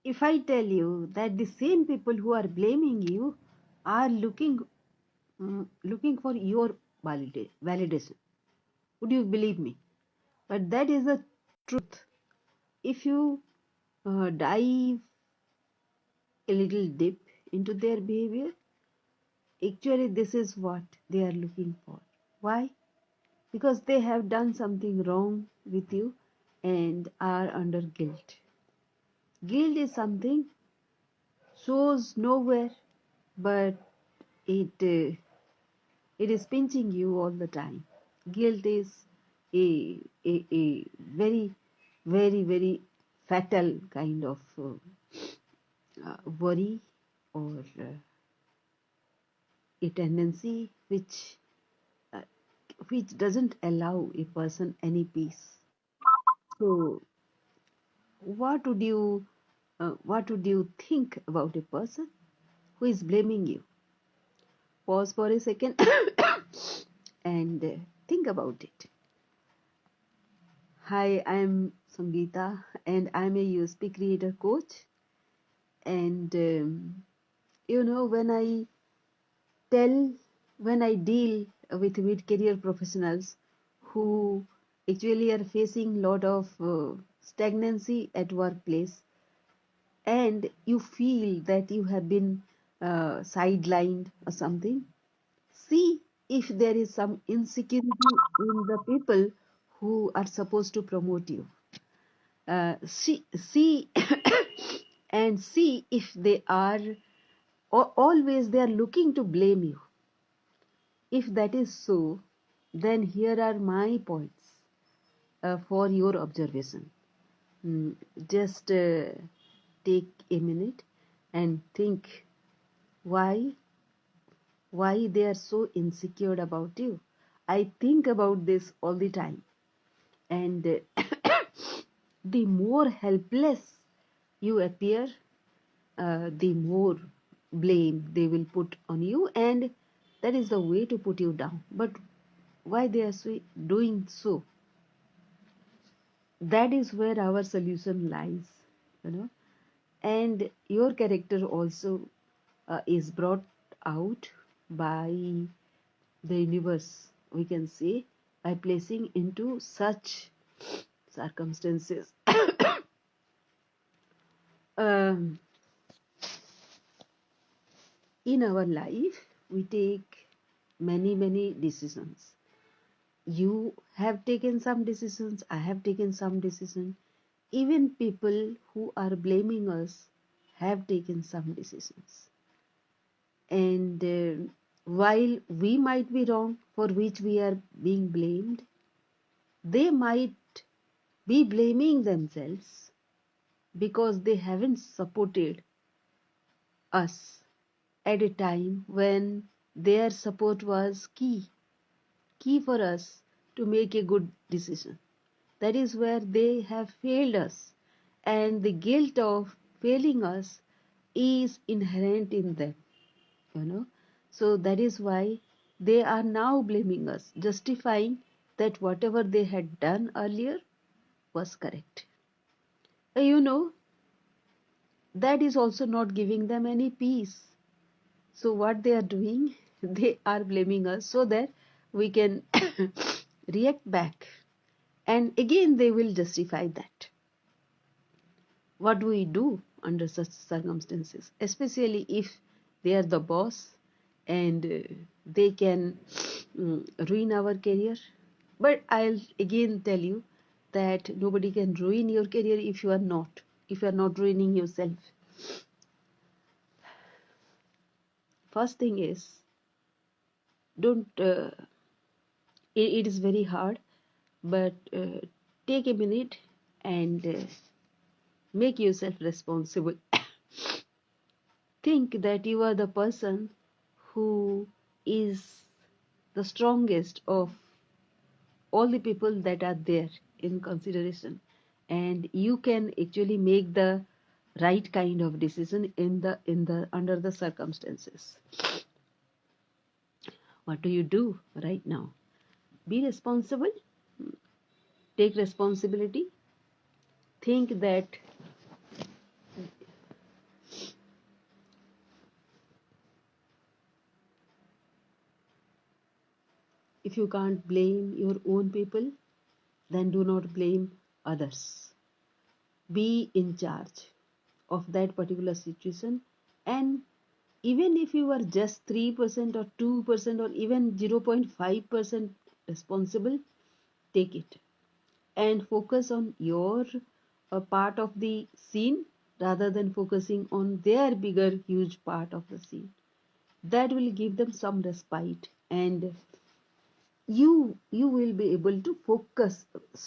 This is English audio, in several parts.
if I tell you that the same people who are blaming you are looking for your validation, would you believe me? But that is the truth. If you dive a little deep into their behavior, actually this is what they are looking for. Why? Because they have done something wrong with you and are under guilt. Guilt is something shows nowhere, but it is pinching you all the time. Guilt is a very, very, very fatal kind of worry or a tendency uh, which doesn't allow a person any peace. So, what would you think about a person who is blaming you? Pause for a second and think about it. Hi, I'm Sangeeta and I'm a USP creator coach. And when tell, when I deal with mid-career professionals who actually are facing a lot of stagnancy at workplace, and you feel that you have been sidelined or something, see if there is some insecurity in the people who are supposed to promote you. See and see if they are always they are looking to blame you. If that is so, then here are my points for your observation. Just take a minute and think why they are so insecure about you. I think about this all the time, and the more helpless you appear, the more blame they will put on you, and that is the way to put you down. But why they are doing so? That is where our solution lies, you know. And your character also is brought out by the universe, we can say, by placing into such circumstances. um, in our life, we take many decisions. You have taken some decisions, I have taken some decisions. Even people who are blaming us have taken some decisions. And while we might be wrong for which we are being blamed, they might be blaming themselves because they haven't supported us at a time when their support was key for us to make a good decision. That is where they have failed us, and the guilt of failing us is inherent in them, you know. So that is why they are now blaming us, justifying that whatever they had done earlier was correct. You know, that is also not giving them any peace. So what they are doing, they are blaming us so that we can react back. And again, they will justify that. What do we do under such circumstances, especially if they are the boss and they can ruin our career? But I'll again tell you that nobody can ruin your career if you are not ruining yourself. First thing is, don't it is very hard, but take a minute and make yourself responsible. Think that you are the person who is the strongest of all the people that are there in consideration, and you can actually make the right kind of decision in the under the circumstances. What do you do right now? Be responsible, take responsibility. Think that If you can't blame your own people, then do not blame others. Be in charge of that particular situation, and even if you are just 3% or 2% or even 0.5% responsible, take it and focus on your part of the scene rather than focusing on their bigger huge part of the scene. That will give them some respite, and you will be able to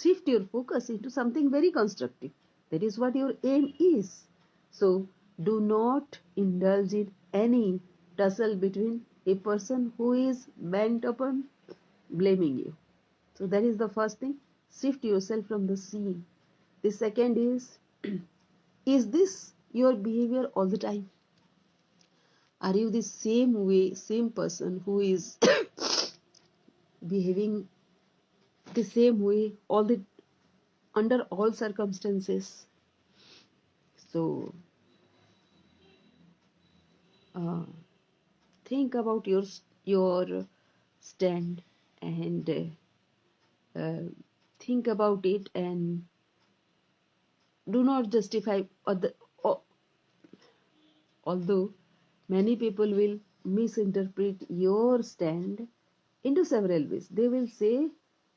shift your focus into something very constructive. That is what your aim is. So do not indulge in any tussle between a person who is bent upon blaming you. So that is the first thing. Shift yourself from the scene. The second is this your behavior all the time? Are you the same way, same person who is behaving the same way all the under all circumstances? So uh, think about your stand, and think about it, and do not justify although many people will misinterpret your stand into several ways. They will say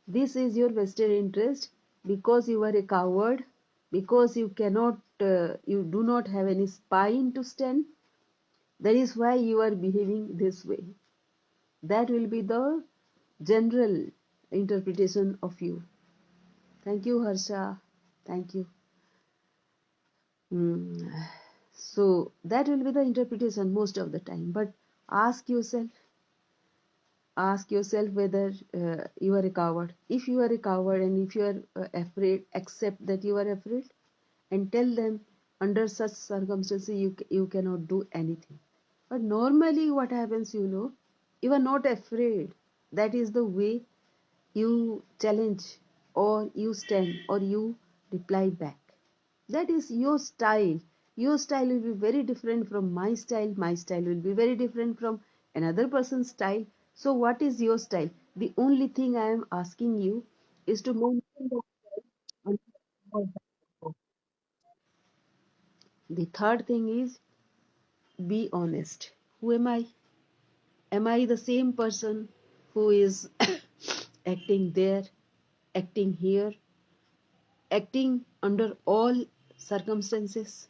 this is your vested interest because you are a coward, because you do not have any spine to stand. That is why you are behaving this way. That will be the general interpretation of you. Thank you, Harsha. Thank you. Hmm. So that will be the interpretation most of the time. But ask yourself, ask yourself whether you are a coward. If you are a coward and if you are afraid, accept that you are afraid and tell them under such circumstances you cannot do anything. But normally what happens, you are not afraid. That is the way you challenge, or you stand, or you reply back. That is your style. Your style will be very different from my style. My style will be very different from another person's style. So what is your style? The only thing I am asking you is to maintain that style. The third thing is, be honest. Who am I? Am I the same person who is acting there, acting here, acting under all circumstances?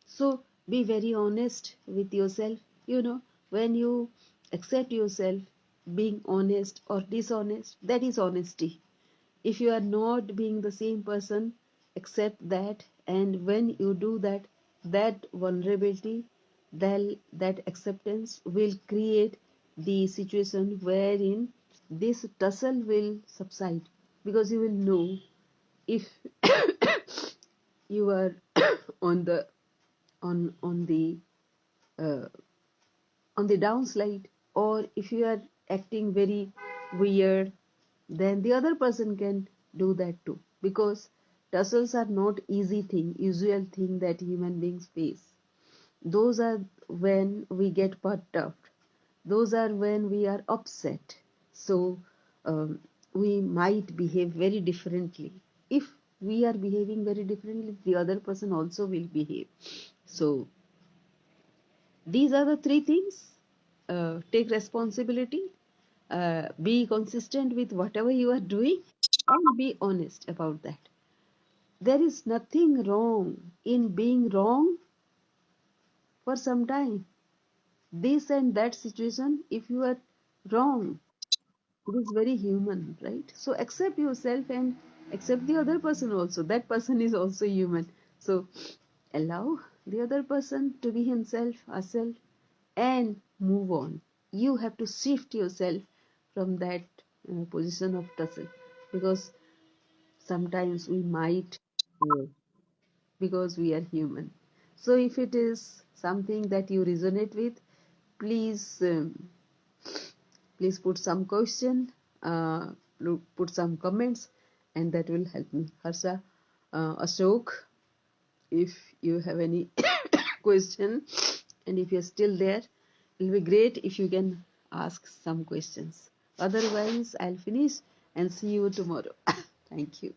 So be very honest with yourself. When you accept yourself being honest or dishonest, that is honesty. If you are not being the same person, accept that. And when you do that, that vulnerability, that acceptance will create the situation wherein this tussle will subside, because you will know if you are on the on uh, the downslide, or if you are acting very weird, then the other person can do that too, because tussles are not usual thing that human beings face. Those are when we get perturbed. Those are when we are upset. So we might behave very differently. If we are behaving very differently, the other person also will behave. So these are the three things. Take responsibility, be consistent with whatever you are doing, and be honest about that. There is nothing wrong in being wrong for some time. This and that situation, if you are wrong, it is very human, right? So accept yourself and accept the other person also. That person is also human. So allow the other person to be himself, herself, and move on. You have to shift yourself from that position of tussle, because sometimes we might, because we are human. So if it is something that you resonate with, please please put some question, uh, put some comments, and that will help me. Harsha, Ashok, if you have any question, and if you're still there, it will be great if you can ask some questions. Otherwise, I'll finish and see you tomorrow. Thank you.